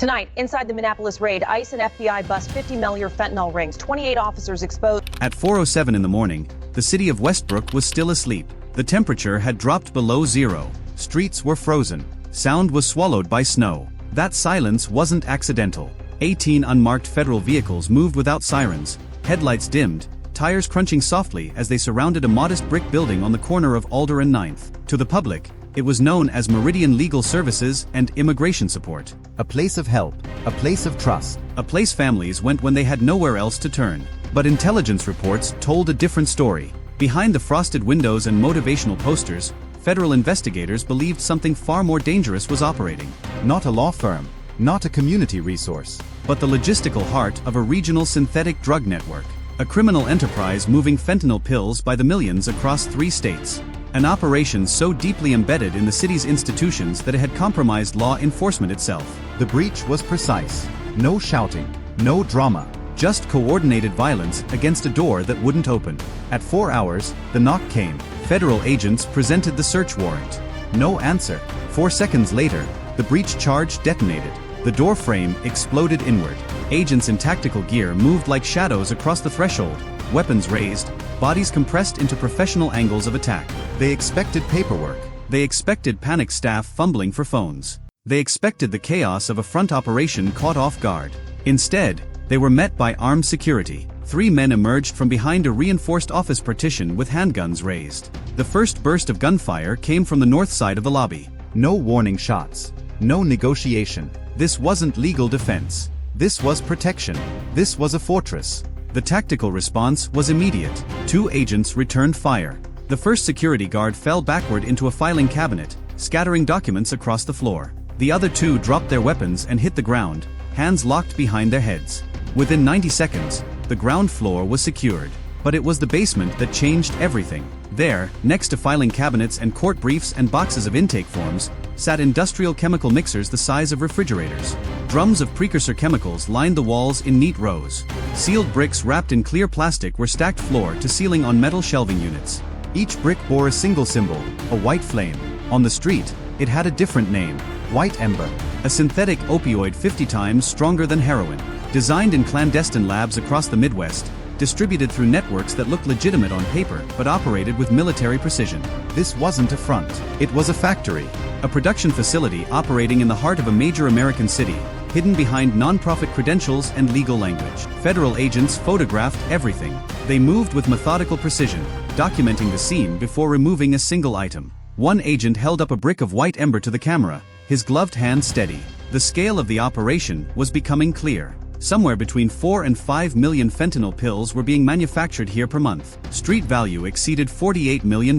Tonight, inside the Minneapolis raid, ICE and FBI bust 50 million fentanyl rings, 28 officers exposed. At 4:07 in the morning, the city of Westbrook was still asleep. The temperature had dropped below zero. Streets were frozen. Sound was swallowed by snow. That silence wasn't accidental. 18 unmarked federal vehicles moved without sirens, headlights dimmed, tires crunching softly as they surrounded a modest brick building on the corner of Alder and 9th. To the public, it was known as Meridian Legal Services and Immigration Support. A place of help, a place of trust. A place families went when they had nowhere else to turn. But intelligence reports told a different story. Behind the frosted windows and motivational posters, federal investigators believed something far more dangerous was operating. Not a law firm, not a community resource, but the logistical heart of a regional synthetic drug network. A criminal enterprise moving fentanyl pills by the millions across 3 states. An operation so deeply embedded in the city's institutions that it had compromised law enforcement itself. The breach was precise. No shouting, no drama. Just coordinated violence against a door that wouldn't open. At 4 hours, the knock came. Federal agents presented the search warrant. No answer. 4 seconds later, the breach charge detonated. The door frame exploded inward. Agents in tactical gear moved like shadows across the threshold, weapons raised, bodies compressed into professional angles of attack. They expected paperwork. They expected panicked staff fumbling for phones. They expected the chaos of a front operation caught off guard. Instead, they were met by armed security. 3 men emerged from behind a reinforced office partition with handguns raised. The first burst of gunfire came from the north side of the lobby. No warning shots. No negotiation. This wasn't legal defense. This was protection. This was a fortress. The tactical response was immediate. 2 agents returned fire. The first security guard fell backward into a filing cabinet, scattering documents across the floor. The other 2 dropped their weapons and hit the ground, hands locked behind their heads. Within 90 seconds, the ground floor was secured. But it was the basement that changed everything. There, next to filing cabinets and court briefs and boxes of intake forms, sat industrial chemical mixers the size of refrigerators. Drums of precursor chemicals lined the walls in neat rows. Sealed bricks wrapped in clear plastic were stacked floor to ceiling on metal shelving units. Each brick bore a single symbol, a white flame. On the street, it had a different name. White ember. A synthetic opioid 50 times stronger than heroin. Designed in clandestine labs across the Midwest, distributed through networks that looked legitimate on paper but operated with military precision. This wasn't a front. It was a factory. A production facility operating in the heart of a major American city, hidden behind non-profit credentials and legal language. Federal agents photographed everything. They moved with methodical precision, documenting the scene before removing a single item. One agent held up a brick of white ember to the camera, his gloved hand steady. The scale of the operation was becoming clear. Somewhere between 4 and 5 million fentanyl pills were being manufactured here per month. Street value exceeded $48 million.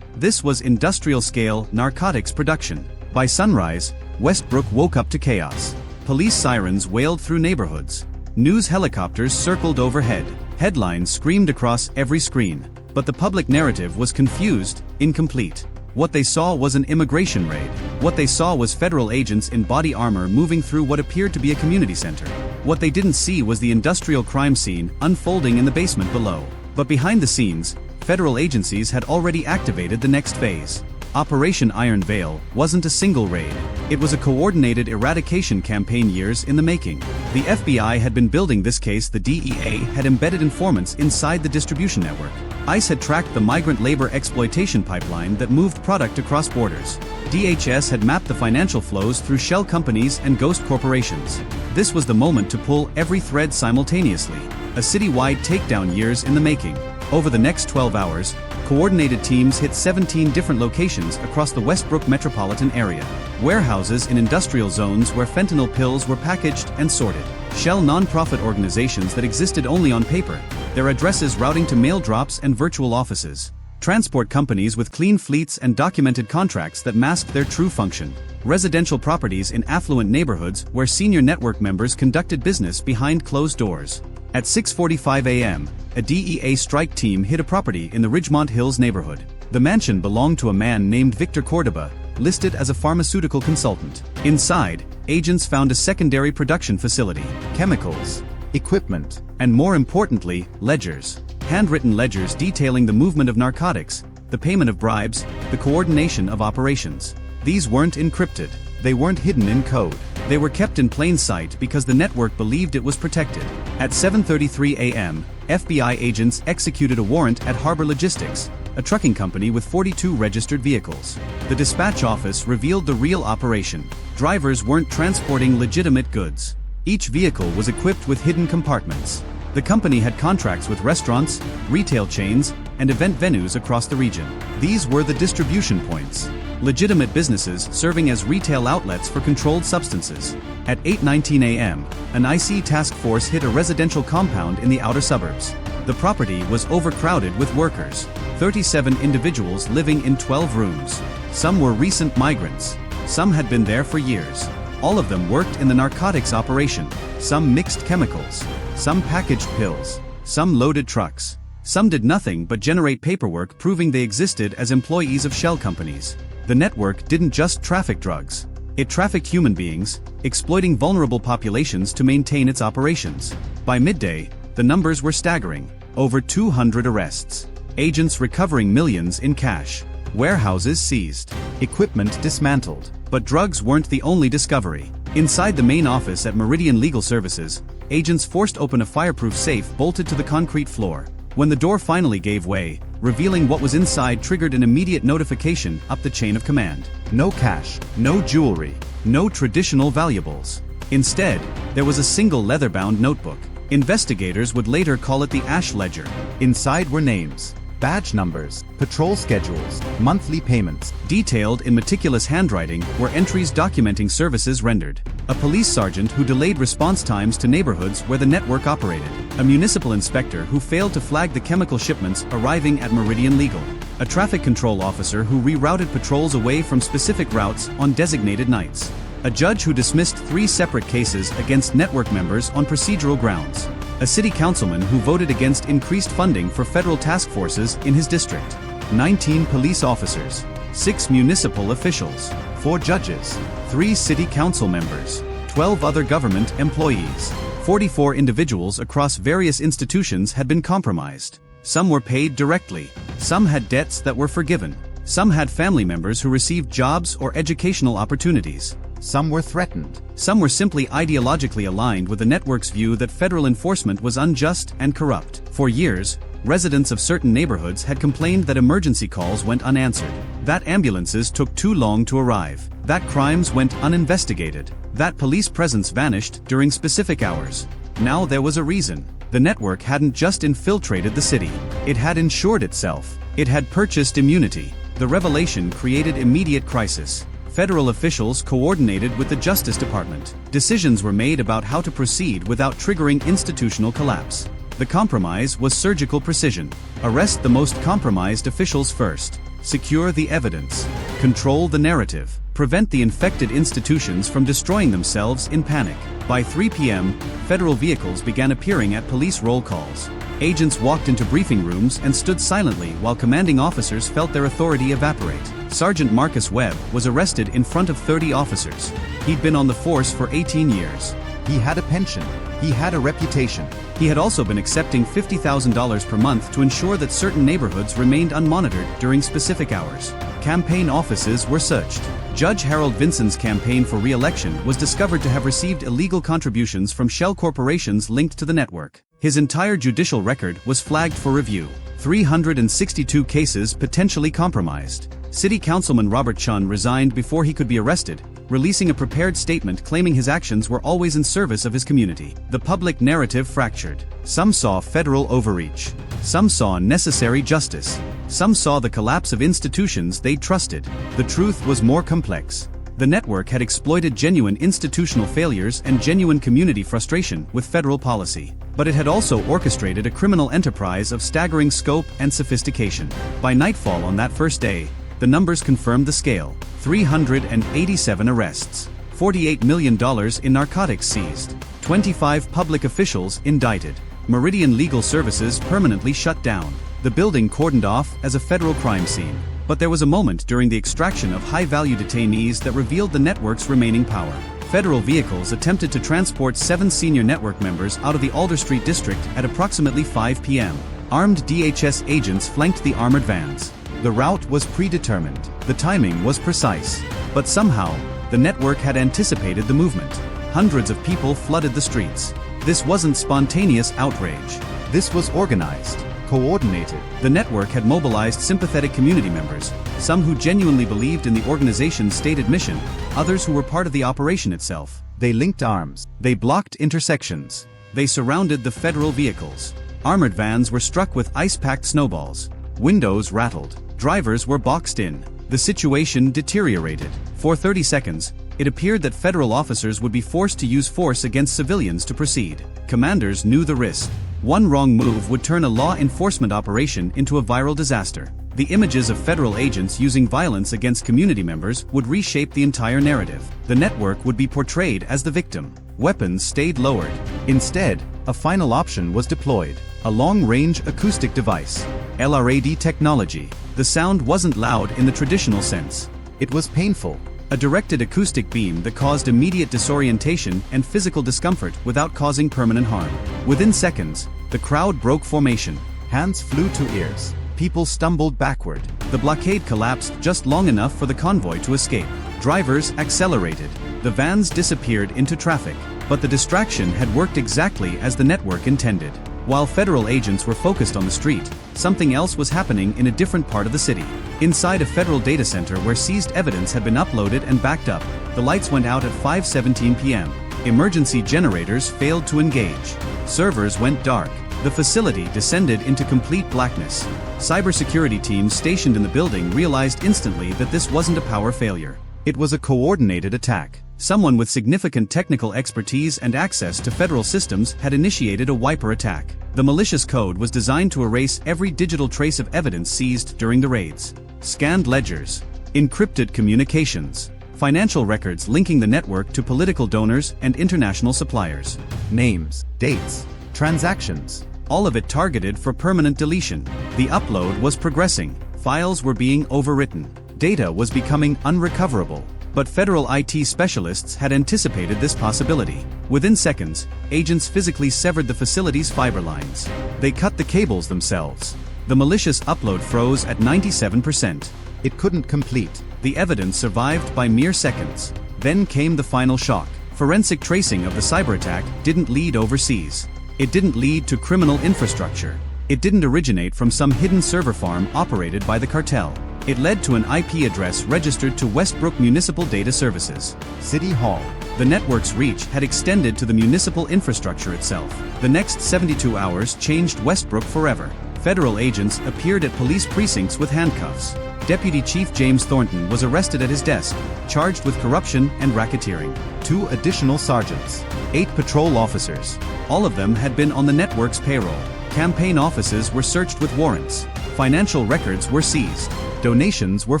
This was industrial-scale narcotics production. By sunrise, Westbrook woke up to chaos. Police sirens wailed through neighborhoods. News helicopters circled overhead. Headlines screamed across every screen. But the public narrative was confused, incomplete. What they saw was an immigration raid. What they saw was federal agents in body armor moving through what appeared to be a community center. What they didn't see was the industrial crime scene unfolding in the basement below. But behind the scenes, federal agencies had already activated the next phase. Operation Iron Veil wasn't a single raid. It was a coordinated eradication campaign years in the making. The FBI had been building this case. The DEA had embedded informants inside the distribution network. ICE had tracked the migrant labor exploitation pipeline that moved product across borders. DHS had mapped the financial flows through shell companies and ghost corporations. This was the moment to pull every thread simultaneously. A citywide takedown years in the making. Over the next 12 hours, coordinated teams hit 17 different locations across the Westbrook metropolitan area. Warehouses in industrial zones where fentanyl pills were packaged and sorted. Shell non-profit organizations that existed only on paper, their addresses routing to mail drops and virtual offices. Transport companies with clean fleets and documented contracts that masked their true function. Residential properties in affluent neighborhoods where senior network members conducted business behind closed doors. At 6:45 a.m., a DEA strike team hit a property in the Ridgemont Hills neighborhood. The mansion belonged to a man named Victor Cordoba, listed as a pharmaceutical consultant. Inside, agents found a secondary production facility, chemicals, equipment, and more importantly, ledgers. Handwritten ledgers detailing the movement of narcotics, the payment of bribes, the coordination of operations. These weren't encrypted. They weren't hidden in code. They were kept in plain sight because the network believed it was protected. At 7:33 a.m., FBI agents executed a warrant at Harbor Logistics, a trucking company with 42 registered vehicles. The dispatch office revealed the real operation. Drivers weren't transporting legitimate goods. Each vehicle was equipped with hidden compartments. The company had contracts with restaurants, retail chains, and event venues across the region. These were the distribution points. Legitimate businesses serving as retail outlets for controlled substances. At 8:19 a.m., an IC task force hit a residential compound in the outer suburbs. The property was overcrowded with workers. 37 individuals living in 12 rooms. Some were recent migrants. Some had been there for years. All of them worked in the narcotics operation. Some mixed chemicals. Some packaged pills. Some loaded trucks. Some did nothing but generate paperwork proving they existed as employees of shell companies. The network didn't just traffic drugs. It trafficked human beings, exploiting vulnerable populations to maintain its operations. By midday, the numbers were staggering. Over 200 arrests. Agents recovering millions in cash. Warehouses seized. Equipment dismantled. But drugs weren't the only discovery. Inside the main office at Meridian Legal Services, agents forced open a fireproof safe bolted to the concrete floor. When the door finally gave way, revealing what was inside triggered an immediate notification up the chain of command. No cash, no jewelry, no traditional valuables. Instead, there was a single leather-bound notebook. Investigators would later call it the Ash Ledger. Inside were names, badge numbers, patrol schedules, monthly payments. Detailed in meticulous handwriting were entries documenting services rendered. A police sergeant who delayed response times to neighborhoods where the network operated. A municipal inspector who failed to flag the chemical shipments arriving at Meridian Legal. A traffic control officer who rerouted patrols away from specific routes on designated nights. A judge who dismissed 3 separate cases against network members on procedural grounds. A city councilman who voted against increased funding for federal task forces in his district. 19 police officers. 6 municipal officials. 4 judges. 3 city council members. 12 other government employees. 44 individuals across various institutions had been compromised. Some were paid directly. Some had debts that were forgiven. Some had family members who received jobs or educational opportunities. Some were threatened. Some were simply ideologically aligned with the network's view that federal enforcement was unjust and corrupt. For years, residents of certain neighborhoods had complained that emergency calls went unanswered, that ambulances took too long to arrive, that crimes went uninvestigated, that police presence vanished during specific hours. Now there was a reason. The network hadn't just infiltrated the city. It had insured itself. It had purchased immunity. The revelation created immediate crisis. Federal officials coordinated with the Justice Department. Decisions were made about how to proceed without triggering institutional collapse. The compromise was surgical precision. Arrest the most compromised officials first. Secure the evidence. Control the narrative. Prevent the infected institutions from destroying themselves in panic. By 3 p.m., federal vehicles began appearing at police roll calls. Agents walked into briefing rooms and stood silently while commanding officers felt their authority evaporate. Sergeant Marcus Webb was arrested in front of 30 officers. He'd been on the force for 18 years. He had a pension. He had a reputation. He had also been accepting $50,000 per month to ensure that certain neighborhoods remained unmonitored during specific hours. Campaign offices were searched. Judge Harold Vinson's campaign for re-election was discovered to have received illegal contributions from shell corporations linked to the network. His entire judicial record was flagged for review. 362 cases potentially compromised. City Councilman Robert Chun resigned before he could be arrested, releasing a prepared statement claiming his actions were always in service of his community. The public narrative fractured. Some saw federal overreach. Some saw necessary justice. Some saw the collapse of institutions they trusted. The truth was more complex. The network had exploited genuine institutional failures and genuine community frustration with federal policy. But it had also orchestrated a criminal enterprise of staggering scope and sophistication. By nightfall on that first day, the numbers confirmed the scale. 387 arrests. $48 million in narcotics seized. 25 public officials indicted. Meridian Legal Services permanently shut down. The building cordoned off as a federal crime scene. But there was a moment during the extraction of high-value detainees that revealed the network's remaining power. Federal vehicles attempted to transport 7 senior network members out of the Alder Street district at approximately 5 p.m. Armed DHS agents flanked the armored vans. The route was predetermined. The timing was precise. But somehow, The network had anticipated the movement. Hundreds of people flooded the streets. This wasn't spontaneous outrage. This was organized, coordinated. The network had mobilized sympathetic community members, some who genuinely believed in the organization's stated mission, others who were part of the operation itself. They linked arms. They blocked intersections. They surrounded the federal vehicles. Armored vans were struck with ice-packed snowballs. Windows rattled. Drivers were boxed in. The situation deteriorated. For 30 seconds, it appeared that federal officers would be forced to use force against civilians to proceed. Commanders knew the risk. One wrong move would turn a law enforcement operation into a viral disaster. The images of federal agents using violence against community members would reshape the entire narrative. The network would be portrayed as the victim. Weapons stayed lowered. Instead, a final option was deployed. A long-range acoustic device. LRAD technology. The sound wasn't loud in the traditional sense. It was painful. A directed acoustic beam that caused immediate disorientation and physical discomfort without causing permanent harm. Within seconds, the crowd broke formation. Hands flew to ears. People stumbled backward. The blockade collapsed just long enough for the convoy to escape. Drivers accelerated. The vans disappeared into traffic. But the distraction had worked exactly as the network intended. While federal agents were focused on the street, something else was happening in a different part of the city. Inside a federal data center where seized evidence had been uploaded and backed up, the lights went out at 5:17 p.m. Emergency generators failed to engage. Servers went dark. The facility descended into complete blackness. Cybersecurity teams stationed in the building realized instantly that this wasn't a power failure. It was a coordinated attack. Someone with significant technical expertise and access to federal systems had initiated a wiper attack. The malicious code was designed to erase every digital trace of evidence seized during the raids. Scanned ledgers, encrypted communications, financial records linking the network to political donors and international suppliers. Names, dates, transactions. All of it targeted for permanent deletion. The upload was progressing. Files were being overwritten. Data was becoming unrecoverable. But federal IT specialists had anticipated this possibility. Within seconds, agents physically severed the facility's fiber lines. They cut the cables themselves. The malicious upload froze at 97%. It couldn't complete. The evidence survived by mere seconds. Then came the final shock. Forensic tracing of the cyber attack didn't lead overseas. It didn't lead to criminal infrastructure. It didn't originate from some hidden server farm operated by the cartel. It led to an IP address registered to Westbrook Municipal Data Services. City Hall. The network's reach had extended to the municipal infrastructure itself. The next 72 hours changed Westbrook forever. Federal agents appeared at police precincts with handcuffs. Deputy Chief James Thornton was arrested at his desk, charged with corruption and racketeering. 2 additional sergeants. 8 patrol officers. All of them had been on the network's payroll. Campaign offices were searched with warrants. Financial records were seized. Donations were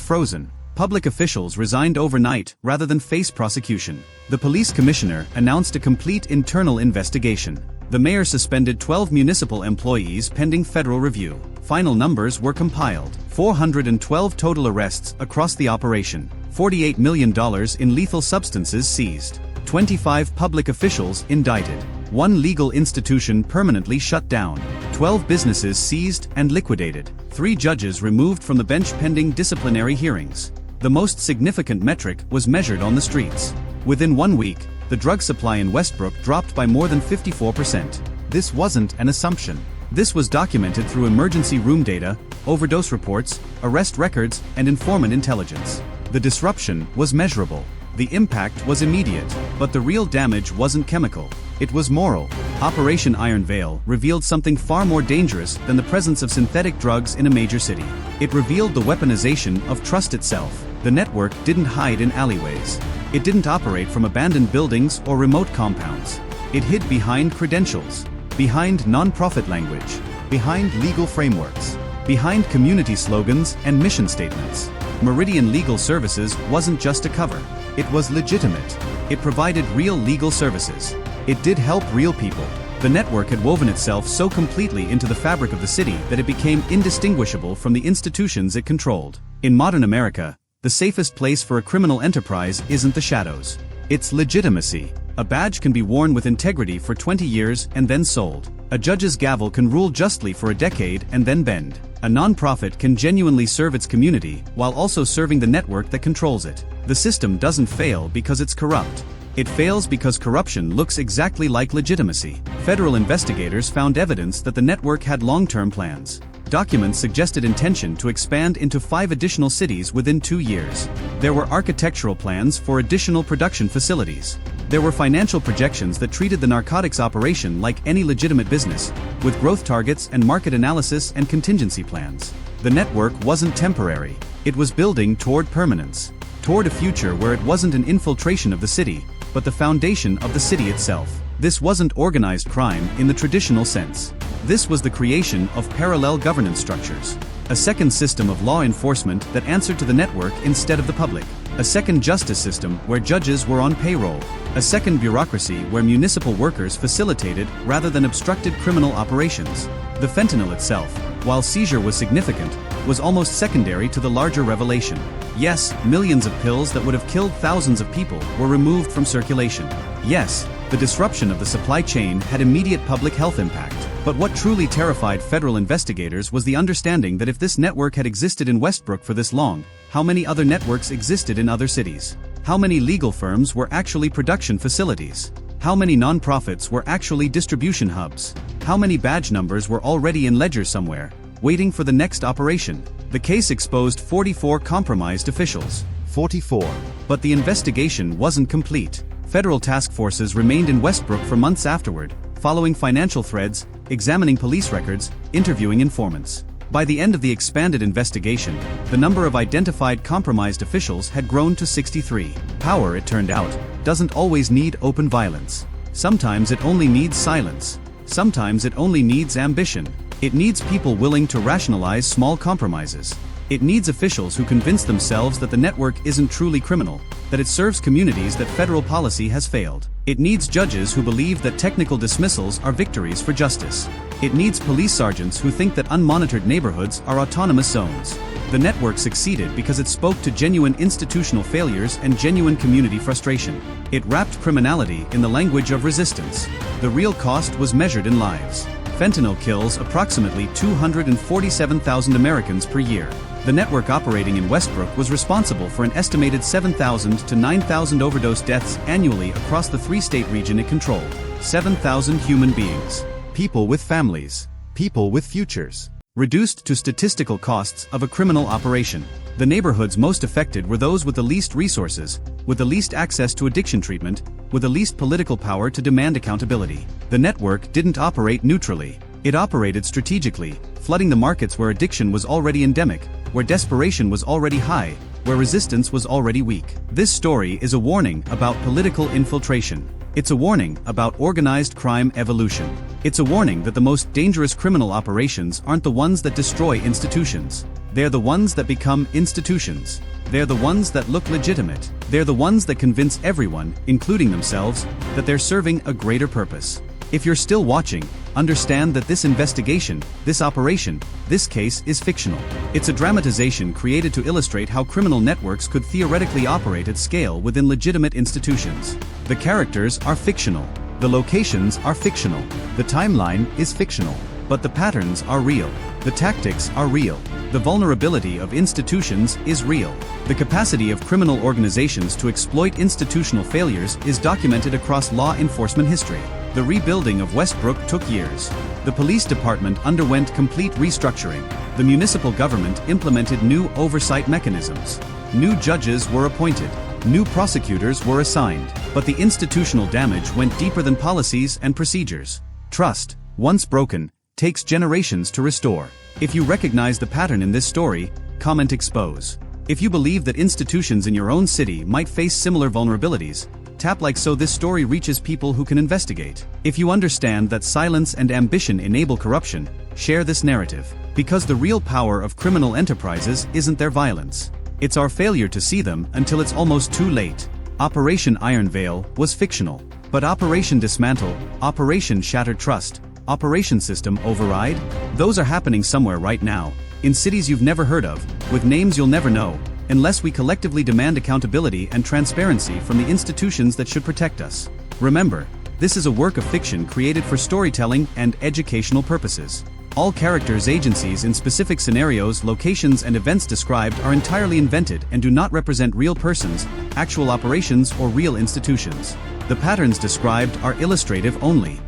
frozen. Public officials resigned overnight rather than face prosecution. The police commissioner announced a complete internal investigation. The mayor suspended 12 municipal employees pending federal review. Final numbers were compiled. 412 total arrests across the operation. $48 million in lethal substances seized. 25 public officials indicted. 1 legal institution permanently shut down. 12 businesses seized and liquidated. 3 judges removed from the bench pending disciplinary hearings. The most significant metric was measured on the streets. Within 1 week, the drug supply in Westbrook dropped by more than 54%. This wasn't an assumption. This was documented through emergency room data, overdose reports, arrest records, and informant intelligence. The disruption was measurable. The impact was immediate, but the real damage wasn't chemical. It was moral. Operation Iron Veil revealed something far more dangerous than the presence of synthetic drugs in a major city. It revealed the weaponization of trust itself. The network didn't hide in alleyways. It didn't operate from abandoned buildings or remote compounds. It hid behind credentials, behind non-profit language, Behind legal frameworks. behind community slogans and mission statements. Meridian Legal Services wasn't just a cover. It was legitimate. It provided real legal services. It did help real people. The network had woven itself so completely into the fabric of the city that it became indistinguishable from the institutions it controlled. In modern America, the safest place for a criminal enterprise isn't the shadows. It's legitimacy. A badge can be worn with integrity for 20 years and then sold. A judge's gavel can rule justly for a decade and then bend. A nonprofit can genuinely serve its community while also serving the network that controls it. The system doesn't fail because it's corrupt. It fails because corruption looks exactly like legitimacy. Federal investigators found evidence that the network had long-term plans. Documents suggested intention to expand into 5 additional cities within 2 years. There were architectural plans for additional production facilities. There were financial projections that treated the narcotics operation like any legitimate business, with growth targets and market analysis and contingency plans. The network wasn't temporary. It was building toward permanence, toward a future where it wasn't an infiltration of the city, but the foundation of the city itself. This wasn't organized crime in the traditional sense. This was the creation of parallel governance structures. A second system of law enforcement that answered to the network instead of the public. A second justice system where judges were on payroll. A second bureaucracy where municipal workers facilitated rather than obstructed criminal operations. The fentanyl itself, while seizure was significant, was almost secondary to the larger revelation. Yes, millions of pills that would have killed thousands of people were removed from circulation. Yes, the disruption of the supply chain had immediate public health impact. But what truly terrified federal investigators was the understanding that if this network had existed in Westbrook for this long, how many other networks existed in other cities? How many legal firms were actually production facilities? How many nonprofits were actually distribution hubs? How many badge numbers were already in ledgers somewhere, waiting for the next operation? The case exposed 44 compromised officials. 44. But the investigation wasn't complete. Federal task forces remained in Westbrook for months afterward, following financial threads, examining police records, interviewing informants. By the end of the expanded investigation, the number of identified compromised officials had grown to 63. Power, it turned out, doesn't always need open violence. Sometimes it only needs silence. Sometimes it only needs ambition. It needs people willing to rationalize small compromises. It needs officials who convince themselves that the network isn't truly criminal, that it serves communities that federal policy has failed. It needs judges who believe that technical dismissals are victories for justice. It needs police sergeants who think that unmonitored neighborhoods are autonomous zones. The network succeeded because it spoke to genuine institutional failures and genuine community frustration. It wrapped criminality in the language of resistance. The real cost was measured in lives. Fentanyl kills approximately 247,000 Americans per year. The network operating in Westbrook was responsible for an estimated 7,000 to 9,000 overdose deaths annually across the 3-state region it controlled. 7,000 human beings. People with families. People with futures. Reduced to statistical costs of a criminal operation. The neighborhoods most affected were those with the least resources, with the least access to addiction treatment, with the least political power to demand accountability. The network didn't operate neutrally. It operated strategically, flooding the markets where addiction was already endemic, where desperation was already high, where resistance was already weak. This story is a warning about political infiltration. It's a warning about organized crime evolution. It's a warning that the most dangerous criminal operations aren't the ones that destroy institutions. They're the ones that become institutions. They're the ones that look legitimate. They're the ones that convince everyone, including themselves, that they're serving a greater purpose. If you're still watching, understand that this investigation, this operation, this case is fictional. It's a dramatization created to illustrate how criminal networks could theoretically operate at scale within legitimate institutions. The characters are fictional. The locations are fictional. The timeline is fictional. But the patterns are real. The tactics are real. The vulnerability of institutions is real. The capacity of criminal organizations to exploit institutional failures is documented across law enforcement history. The rebuilding of Westbrook took years. The police department underwent complete restructuring. The municipal government implemented new oversight mechanisms. New judges were appointed. New prosecutors were assigned. But the institutional damage went deeper than policies and procedures. Trust, once broken, takes generations to restore. If you recognize the pattern in this story, comment expose. If you believe that institutions in your own city might face similar vulnerabilities, tap like so this story reaches people who can investigate. If you understand that silence and ambition enable corruption, share this narrative. Because the real power of criminal enterprises isn't their violence. It's our failure to see them until it's almost too late. Operation Iron Veil was fictional. But Operation Dismantle, Operation Shattered Trust, Operation System Override? Those are happening somewhere right now, in cities you've never heard of, with names you'll never know, unless we collectively demand accountability and transparency from the institutions that should protect us. Remember, this is a work of fiction created for storytelling and educational purposes. All characters' agencies in specific scenarios, locations and events described are entirely invented and do not represent real persons, actual operations or real institutions. The patterns described are illustrative only.